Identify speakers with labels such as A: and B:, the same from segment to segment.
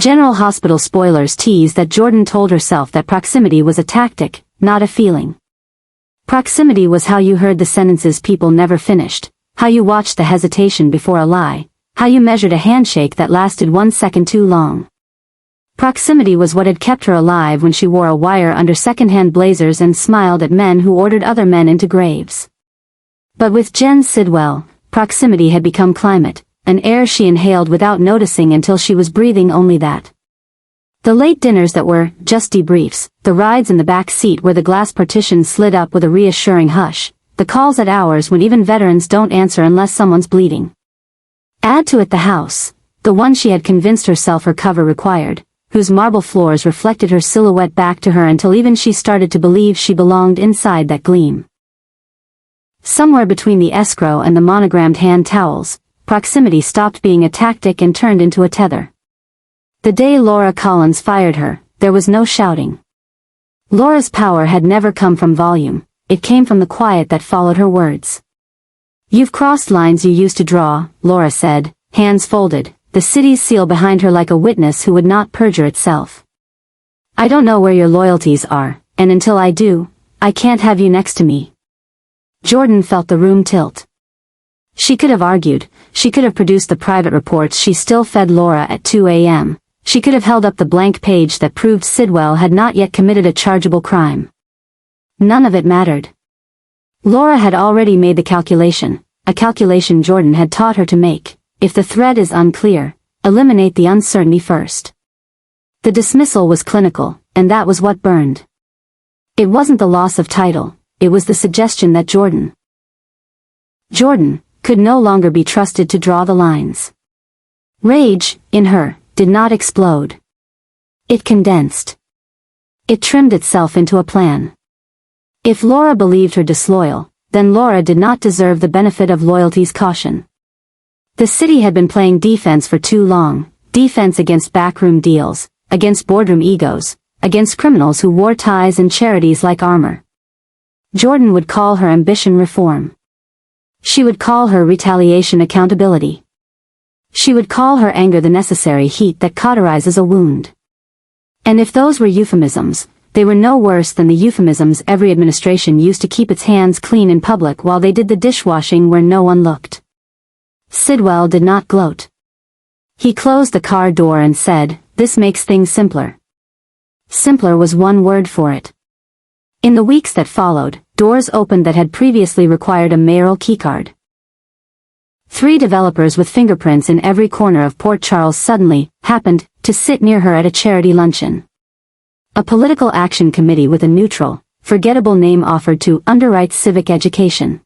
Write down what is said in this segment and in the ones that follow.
A: General Hospital spoilers tease that Jordan told herself that proximity was a tactic, not a feeling. Proximity was how you heard the sentences people never finished, how you watched the hesitation before a lie, how you measured a handshake that lasted 1 second too long. Proximity was what had kept her alive when she wore a wire under second-hand blazers and smiled at men who ordered other men into graves. But with Jen Sidwell, proximity had become climate, an air she inhaled without noticing until she was breathing only that. The late dinners that were just debriefs, the rides in the back seat where the glass partition slid up with a reassuring hush, the calls at hours when even veterans don't answer unless someone's bleeding. Add to it the house, the one she had convinced herself her cover required, whose marble floors reflected her silhouette back to her until even she started to believe she belonged inside that gleam. Somewhere between the escrow and the monogrammed hand towels, proximity stopped being a tactic and turned into a tether. The day Laura Collins fired her, there was no shouting. Laura's power had never come from volume, it came from the quiet that followed her words. "You've crossed lines you used to draw," Laura said, hands folded, the city's seal behind her like a witness who would not perjure itself. "I don't know where your loyalties are, and until I do, I can't have you next to me." Jordan felt the room tilt. She could have argued, she could have produced the private reports she still fed Laura at 2 a.m., she could have held up the blank page that proved Sidwell had not yet committed a chargeable crime. None of it mattered. Laura had already made the calculation, a calculation Jordan had taught her to make. If the thread is unclear, eliminate the uncertainty first. The dismissal was clinical, and that was what burned. It wasn't the loss of title, it was the suggestion that Jordan could no longer be trusted to draw the lines. Rage, in her, did not explode. It condensed. It trimmed itself into a plan. If Laura believed her disloyal, then Laura did not deserve the benefit of loyalty's caution. The city had been playing defense for too long, defense against backroom deals, against boardroom egos, against criminals who wore ties and charities like armor. Jordan would call her ambition reform. She would call her retaliation accountability. She would call her anger the necessary heat that cauterizes a wound. And if those were euphemisms, they were no worse than the euphemisms every administration used to keep its hands clean in public while they did the dishwashing where no one looked. Sidwell did not gloat. He closed the car door and said, "This makes things simpler." Simpler was one word for it. In the weeks that followed, doors opened that had previously required a mayoral keycard. 3 developers with fingerprints in every corner of Port Charles suddenly happened to sit near her at a charity luncheon. A political action committee with a neutral, forgettable name offered to underwrite civic education.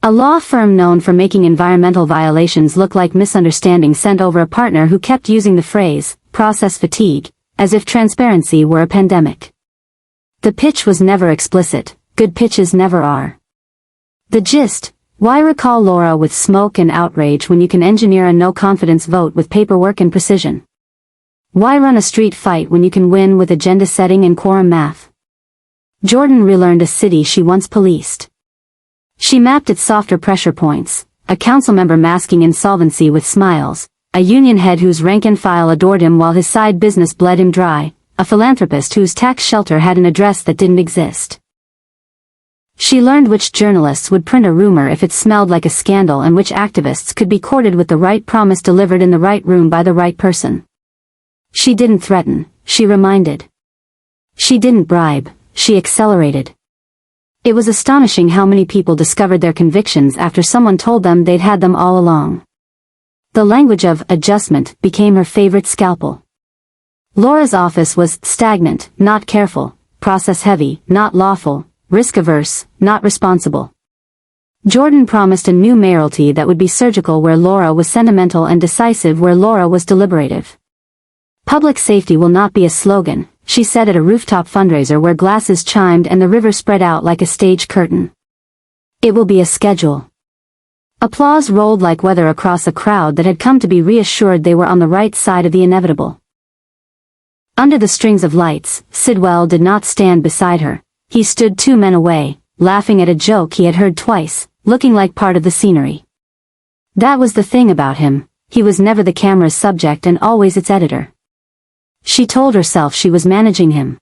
A: A law firm known for making environmental violations look like misunderstandings sent over a partner who kept using the phrase, process fatigue, as if transparency were a pandemic. The pitch was never explicit, good pitches never are. The gist: why recall Laura with smoke and outrage when you can engineer a no-confidence vote with paperwork and precision? Why run a street fight when you can win with agenda setting and quorum math? Jordan relearned a city she once policed. She mapped its softer pressure points, a council member masking insolvency with smiles, a union head whose rank and file adored him while his side business bled him dry, a philanthropist whose tax shelter had an address that didn't exist. She learned which journalists would print a rumor if it smelled like a scandal and which activists could be courted with the right promise delivered in the right room by the right person. She didn't threaten, she reminded. She didn't bribe, she accelerated. It was astonishing how many people discovered their convictions after someone told them they'd had them all along. The language of adjustment became her favorite scalpel. Laura's office was stagnant, not careful, process-heavy, not lawful, risk-averse, not responsible. Jordan promised a new mayoralty that would be surgical where Laura was sentimental and decisive where Laura was deliberative. Public safety will not be a slogan, she said at a rooftop fundraiser where glasses chimed and the river spread out like a stage curtain. It will be a schedule. Applause rolled like weather across a crowd that had come to be reassured they were on the right side of the inevitable. Under the strings of lights, Sidwell did not stand beside her. He stood 2 men away, laughing at a joke he had heard twice, looking like part of the scenery. That was the thing about him, he was never the camera's subject and always its editor. She told herself she was managing him.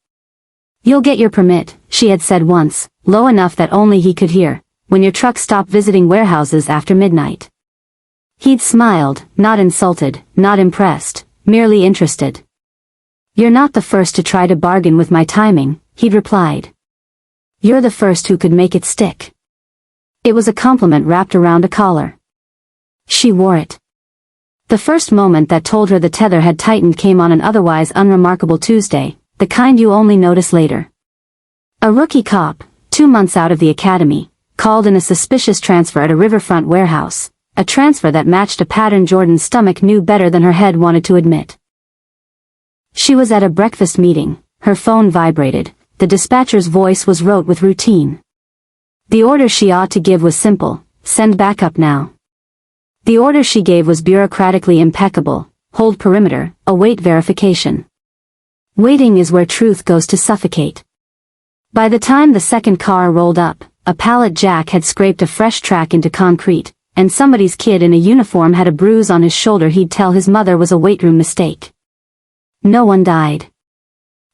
A: "You'll get your permit," she had said once, low enough that only he could hear, "when your truck stopped visiting warehouses after midnight." He'd smiled, not insulted, not impressed, merely interested. "You're not the first to try to bargain with my timing," he'd replied. "You're the first who could make it stick." It was a compliment wrapped around a collar. She wore it. The first moment that told her the tether had tightened came on an otherwise unremarkable Tuesday, the kind you only notice later. A rookie cop, 2 months out of the academy, called in a suspicious transfer at a riverfront warehouse, a transfer that matched a pattern Jordan's stomach knew better than her head wanted to admit. She was at a breakfast meeting, her phone vibrated, the dispatcher's voice was rote with routine. The order she ought to give was simple: send backup now. The order she gave was bureaucratically impeccable: hold perimeter, await verification. Waiting is where truth goes to suffocate. By the time the second car rolled up, a pallet jack had scraped a fresh track into concrete, and somebody's kid in a uniform had a bruise on his shoulder he'd tell his mother was a weightroom mistake. No one died.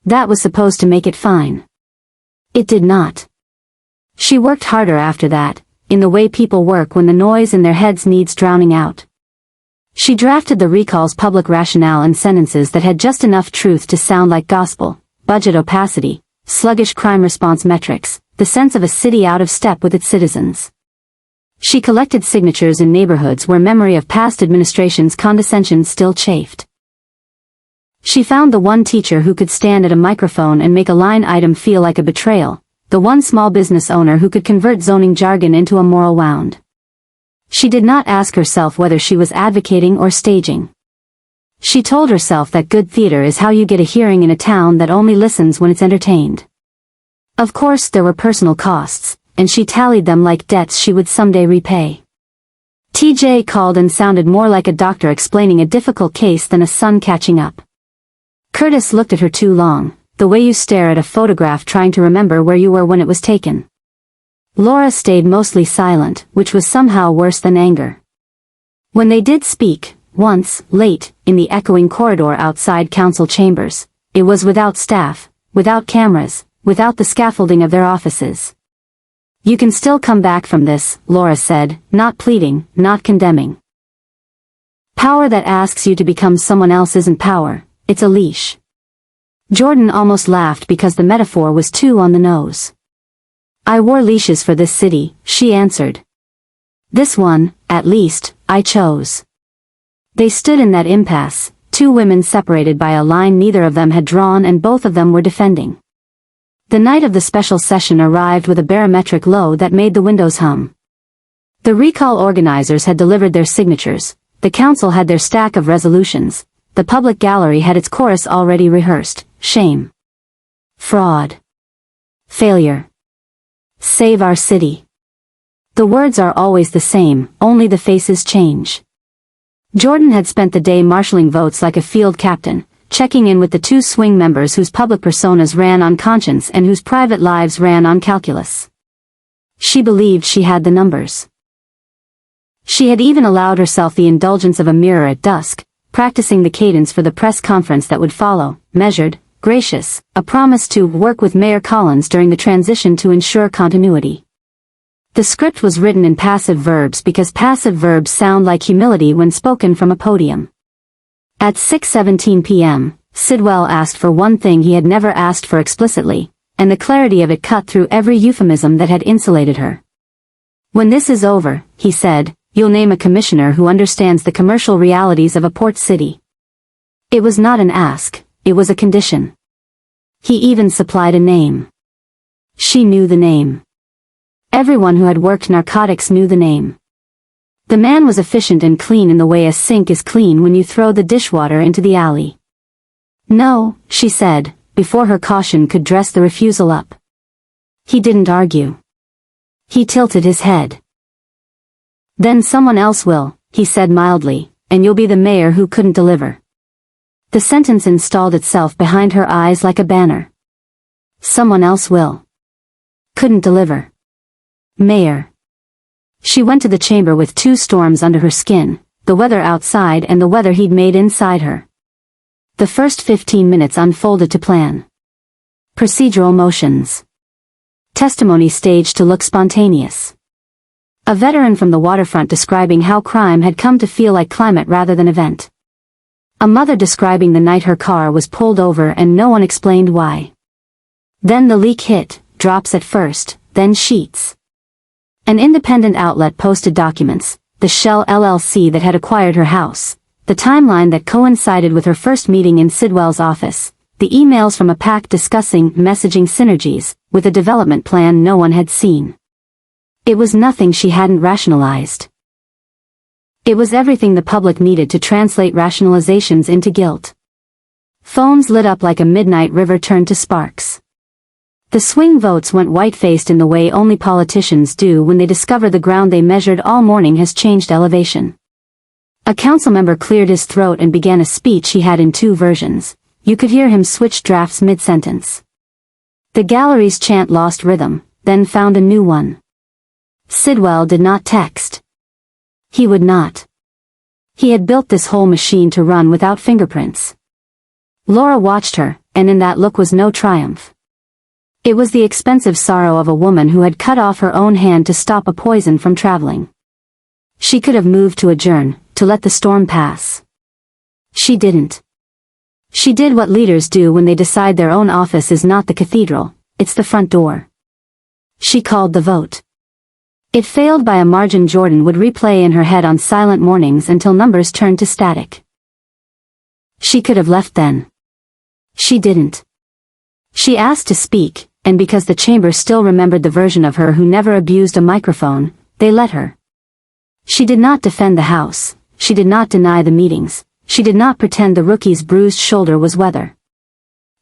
A: That was supposed to make it fine. It did not. She worked harder after that, in the way people work when the noise in their heads needs drowning out. She drafted the recall's public rationale and sentences that had just enough truth to sound like gospel: budget opacity, sluggish crime response metrics, the sense of a city out of step with its citizens. She collected signatures in neighborhoods where memory of past administration's condescension still chafed. She found the one teacher who could stand at a microphone and make a line item feel like a betrayal, the one small business owner who could convert zoning jargon into a moral wound. She did not ask herself whether she was advocating or staging. She told herself that good theater is how you get a hearing in a town that only listens when it's entertained. Of course there were personal costs, and she tallied them like debts she would someday repay. TJ called and sounded more like a doctor explaining a difficult case than a son catching up. Curtis looked at her too long, the way you stare at a photograph trying to remember where you were when it was taken. Laura stayed mostly silent, which was somehow worse than anger. When they did speak, once, late, in the echoing corridor outside council chambers, it was without staff, without cameras, without the scaffolding of their offices. "You can still come back from this," Laura said, not pleading, not condemning. "Power that asks you to become someone else isn't power, it's a leash." Jordan almost laughed because the metaphor was too on the nose. "I wore leashes for this city," she answered. "This one, at least, I chose." They stood in that impasse, two women separated by a line neither of them had drawn and both of them were defending. The night of the special session arrived with a barometric low that made the windows hum. The recall organizers had delivered their signatures, the council had their stack of resolutions, the public gallery had its chorus already rehearsed: shame, fraud, failure, save our city. The words are always the same, only the faces change. Jordan had spent the day marshalling votes like a field captain, checking in with the two swing members whose public personas ran on conscience and whose private lives ran on calculus. She believed she had the numbers. She had even allowed herself the indulgence of a mirror at dusk, practicing the cadence for the press conference that would follow: measured, gracious, a promise to work with Mayor Collins during the transition to ensure continuity. The script was written in passive verbs because passive verbs sound like humility when spoken from a podium. At 6:17 p.m., Sidwell asked for one thing he had never asked for explicitly, and the clarity of it cut through every euphemism that had insulated her. "When this is over," he said, "you'll name a commissioner who understands the commercial realities of a port city." It was not an ask, it was a condition. He even supplied a name. She knew the name. Everyone who had worked narcotics knew the name. The man was efficient and clean in the way a sink is clean when you throw the dishwater into the alley. "No," she said, before her caution could dress the refusal up. He didn't argue. He tilted his head. "Then someone else will," he said mildly, "and you'll be the mayor who couldn't deliver." The sentence installed itself behind her eyes like a banner. Someone else will. Couldn't deliver. Mayor. She went to the chamber with two storms under her skin, the weather outside and the weather he'd made inside her. The first 15 minutes unfolded to plan. Procedural motions. Testimony staged to look spontaneous. A veteran from the waterfront describing how crime had come to feel like climate rather than event. A mother describing the night her car was pulled over and no one explained why. Then the leak hit, drops at first, then sheets. An independent outlet posted documents, the Shell LLC that had acquired her house, the timeline that coincided with her first meeting in Sidwell's office, the emails from a pack discussing messaging synergies, with a development plan no one had seen. It was nothing she hadn't rationalized. It was everything the public needed to translate rationalizations into guilt. Phones lit up like a midnight river turned to sparks. The swing votes went white-faced in the way only politicians do when they discover the ground they measured all morning has changed elevation. A council member cleared his throat and began a speech he had in two versions. You could hear him switch drafts mid-sentence. The gallery's chant lost rhythm, then found a new one. Sidwell did not text. He would not. He had built this whole machine to run without fingerprints. Laura watched her, and in that look was no triumph. It was the expensive sorrow of a woman who had cut off her own hand to stop a poison from traveling. She could have moved to adjourn, to let the storm pass. She didn't. She did what leaders do when they decide their own office is not the cathedral, it's the front door. She called the vote. It failed by a margin Jordan would replay in her head on silent mornings until numbers turned to static. She could have left then. She didn't. She asked to speak, and because the chamber still remembered the version of her who never abused a microphone, they let her. She did not defend the house, she did not deny the meetings, she did not pretend the rookie's bruised shoulder was weather.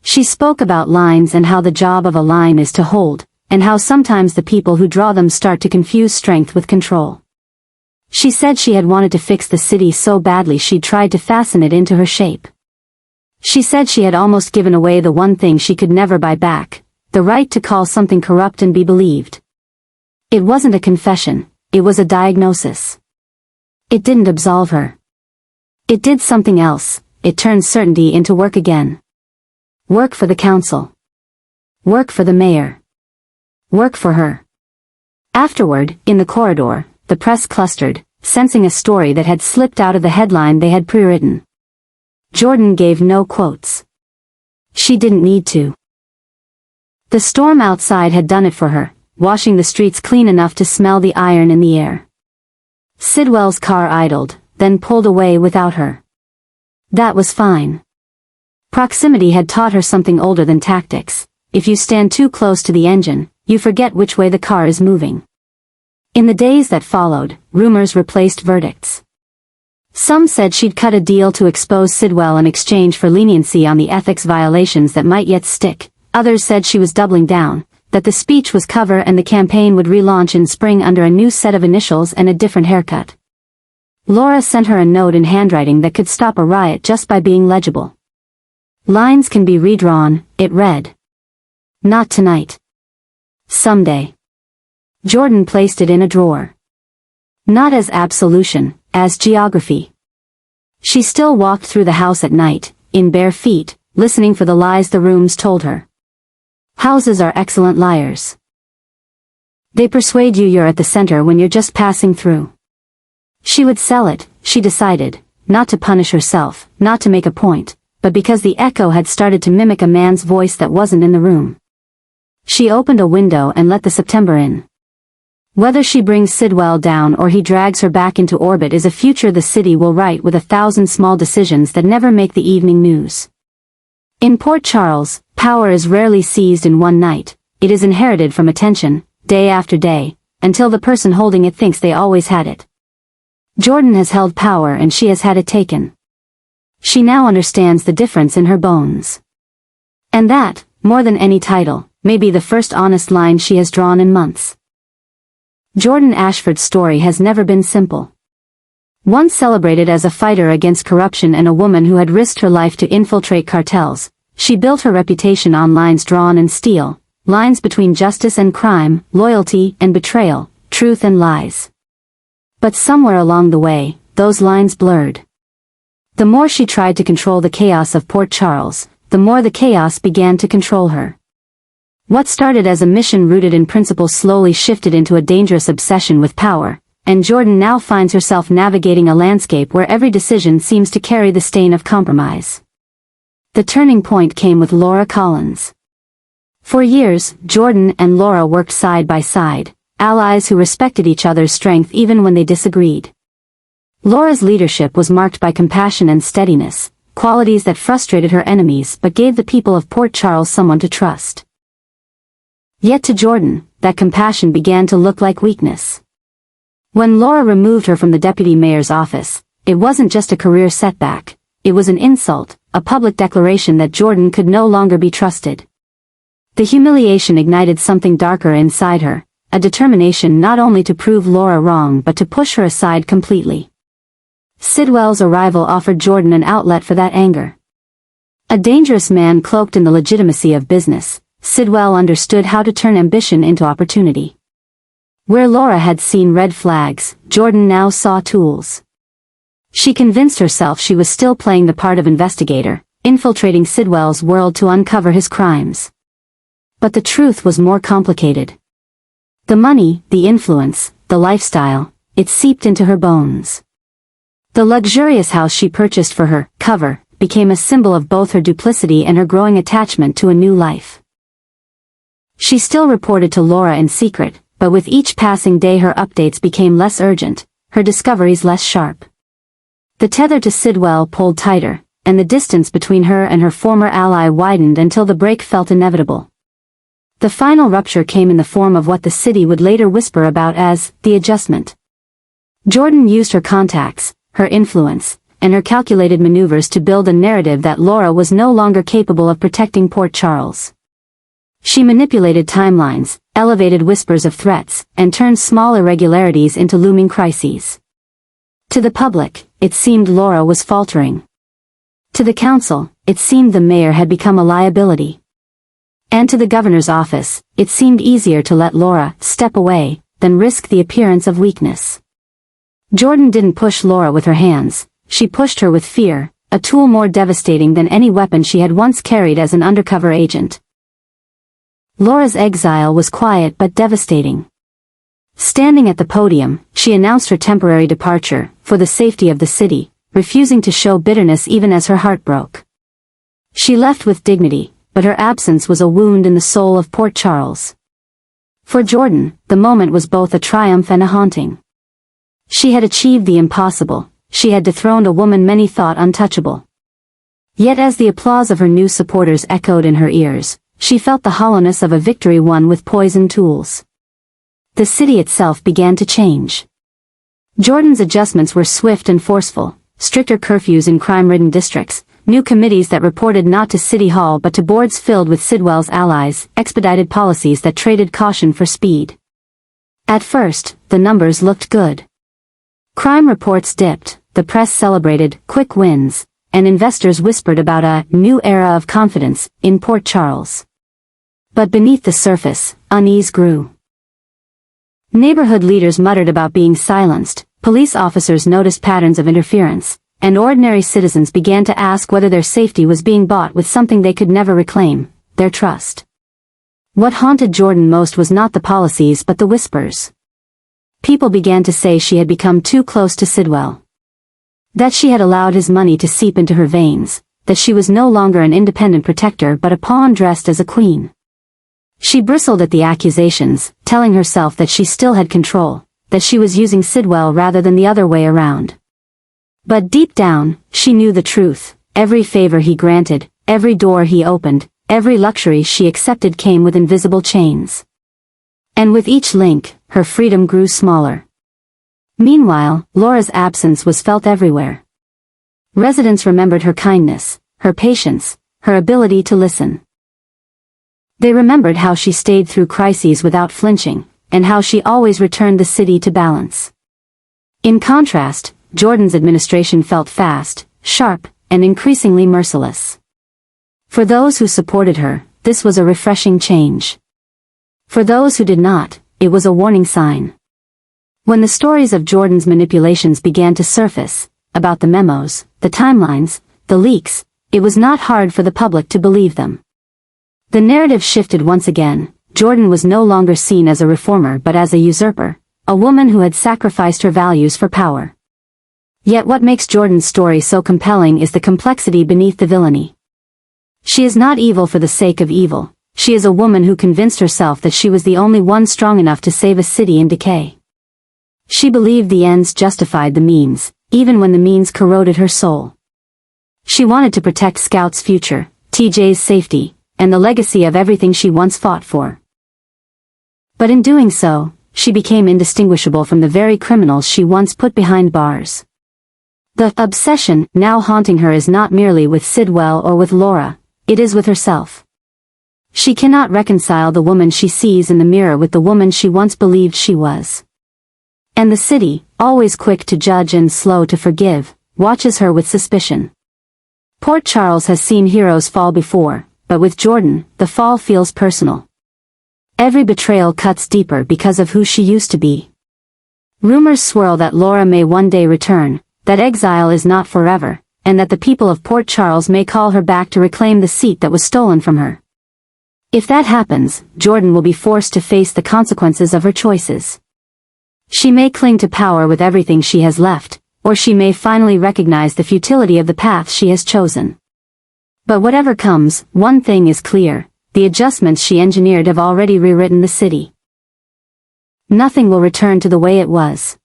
A: She spoke about lines and how the job of a line is to hold, and how sometimes the people who draw them start to confuse strength with control. She said she had wanted to fix the city so badly she'd tried to fasten it into her shape. She said she had almost given away the one thing she could never buy back, the right to call something corrupt and be believed. It wasn't a confession, it was a diagnosis. It didn't absolve her. It did something else, it turned certainty into work again. Work for the council. Work for the mayor. Work for her. Afterward, in the corridor, the press clustered, sensing a story that had slipped out of the headline they had pre-written. Jordan gave no quotes. She didn't need to. The storm outside had done it for her, washing the streets clean enough to smell the iron in the air. Sidwell's car idled, then pulled away without her. That was fine. Proximity had taught her something older than tactics. If you stand too close to the engine, you forget which way the car is moving. In the days that followed, rumors replaced verdicts. Some said she'd cut a deal to expose Sidwell in exchange for leniency on the ethics violations that might yet stick. Others said she was doubling down, that the speech was cover and the campaign would relaunch in spring under a new set of initials and a different haircut. Laura sent her a note in handwriting that could stop a riot just by being legible. Lines can be redrawn, it read. Not tonight. Someday. Jordan placed it in a drawer. Not as absolution, as geography. She still walked through the house at night, in bare feet, listening for the lies the rooms told her. Houses are excellent liars. They persuade you you're at the center when you're just passing through. She would sell it, she decided, not to punish herself, not to make a point, but because the echo had started to mimic a man's voice that wasn't in the room. She opened a window and let the September in. Whether she brings Sidwell down or he drags her back into orbit is a future the city will write with 1,000 small decisions that never make the evening news. In Port Charles, power is rarely seized in one night, it is inherited from attention, day after day, until the person holding it thinks they always had it. Jordan has held power and she has had it taken. She now understands the difference in her bones. And that, more than any title, may be the first honest line she has drawn in months. Jordan Ashford's story has never been simple. Once celebrated as a fighter against corruption and a woman who had risked her life to infiltrate cartels, she built her reputation on lines drawn in steel, lines between justice and crime, loyalty and betrayal, truth and lies. But somewhere along the way, those lines blurred. The more she tried to control the chaos of Port Charles, the more the chaos began to control her. What started as a mission rooted in principle slowly shifted into a dangerous obsession with power, and Jordan now finds herself navigating a landscape where every decision seems to carry the stain of compromise. The turning point came with Laura Collins. For years, Jordan and Laura worked side by side, allies who respected each other's strength even when they disagreed. Laura's leadership was marked by compassion and steadiness, qualities that frustrated her enemies but gave the people of Port Charles someone to trust. Yet to Jordan, that compassion began to look like weakness. When Laura removed her from the deputy mayor's office, it wasn't just a career setback, it was an insult, a public declaration that Jordan could no longer be trusted. The humiliation ignited something darker inside her, a determination not only to prove Laura wrong but to push her aside completely. Sidwell's arrival offered Jordan an outlet for that anger. A dangerous man cloaked in the legitimacy of business, Sidwell understood how to turn ambition into opportunity. Where Laura had seen red flags, Jordan now saw tools. She convinced herself she was still playing the part of investigator, infiltrating Sidwell's world to uncover his crimes. But the truth was more complicated. The money, the influence, the lifestyle, it seeped into her bones. The luxurious house she purchased for her cover became a symbol of both her duplicity and her growing attachment to a new life. She still reported to Laura in secret, but with each passing day her updates became less urgent, her discoveries less sharp. The tether to Sidwell pulled tighter, and the distance between her and her former ally widened until the break felt inevitable. The final rupture came in the form of what the city would later whisper about as the adjustment. Jordan used her contacts, her influence, and her calculated maneuvers to build a narrative that Laura was no longer capable of protecting Port Charles. She manipulated timelines, elevated whispers of threats, and turned small irregularities into looming crises. To the public, it seemed Laura was faltering. To the council, it seemed the mayor had become a liability. And to the governor's office, it seemed easier to let Laura step away than risk the appearance of weakness. Jordan didn't push Laura with her hands, she pushed her with fear, a tool more devastating than any weapon she had once carried as an undercover agent. Laura's exile was quiet but devastating. Standing at the podium, she announced her temporary departure, for the safety of the city, refusing to show bitterness even as her heart broke. She left with dignity, but her absence was a wound in the soul of Port Charles. For Jordan, the moment was both a triumph and a haunting. She had achieved the impossible, she had dethroned a woman many thought untouchable. Yet as the applause of her new supporters echoed in her ears, she felt the hollowness of a victory won with poisoned tools. The city itself began to change. Jordan's adjustments were swift and forceful, stricter curfews in crime-ridden districts, new committees that reported not to City Hall but to boards filled with Sidwell's allies, expedited policies that traded caution for speed. At first, the numbers looked good. Crime reports dipped, the press celebrated quick wins, and investors whispered about a new era of confidence in Port Charles. But beneath the surface, unease grew. Neighborhood leaders muttered about being silenced, police officers noticed patterns of interference, and ordinary citizens began to ask whether their safety was being bought with something they could never reclaim, their trust. What haunted Jordan most was not the policies but the whispers. People began to say she had become too close to Sidwell. That she had allowed his money to seep into her veins, that she was no longer an independent protector but a pawn dressed as a queen. She bristled at the accusations, telling herself that she still had control, that she was using Sidwell rather than the other way around. But deep down, she knew the truth. Every favor he granted, every door he opened, every luxury she accepted came with invisible chains. And with each link, her freedom grew smaller. Meanwhile, Laura's absence was felt everywhere. Residents remembered her kindness, her patience, her ability to listen. They remembered how she stayed through crises without flinching, and how she always returned the city to balance. In contrast, Jordan's administration felt fast, sharp, and increasingly merciless. For those who supported her, this was a refreshing change. For those who did not, it was a warning sign. When the stories of Jordan's manipulations began to surface, about the memos, the timelines, the leaks, it was not hard for the public to believe them. The narrative shifted once again. Jordan was no longer seen as a reformer but as a usurper, a woman who had sacrificed her values for power. Yet what makes Jordan's story so compelling is the complexity beneath the villainy. She is not evil for the sake of evil. She is a woman who convinced herself that she was the only one strong enough to save a city in decay. She believed the ends justified the means, even when the means corroded her soul. She wanted to protect Scout's future, TJ's safety, and the legacy of everything she once fought for. But in doing so, she became indistinguishable from the very criminals she once put behind bars. The obsession now haunting her is not merely with Sidwell or with Laura, it is with herself. She cannot reconcile the woman she sees in the mirror with the woman she once believed she was. And the city, always quick to judge and slow to forgive, watches her with suspicion. Port Charles has seen heroes fall before, but with Jordan, the fall feels personal. Every betrayal cuts deeper because of who she used to be. Rumors swirl that Laura may one day return, that exile is not forever, and that the people of Port Charles may call her back to reclaim the seat that was stolen from her. If that happens, Jordan will be forced to face the consequences of her choices. She may cling to power with everything she has left, or she may finally recognize the futility of the path she has chosen. But whatever comes, one thing is clear, the adjustments she engineered have already rewritten the city. Nothing will return to the way it was.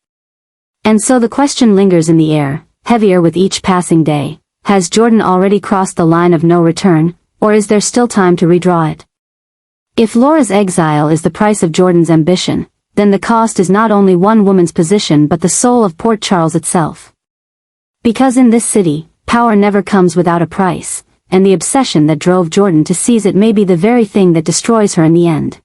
A: And so the question lingers in the air, heavier with each passing day. Has Jordan already crossed the line of no return, or is there still time to redraw it? If Laura's exile is the price of Jordan's ambition, then the cost is not only one woman's position but the soul of Port Charles itself. Because in this city, power never comes without a price, and the obsession that drove Jordan to seize it may be the very thing that destroys her in the end.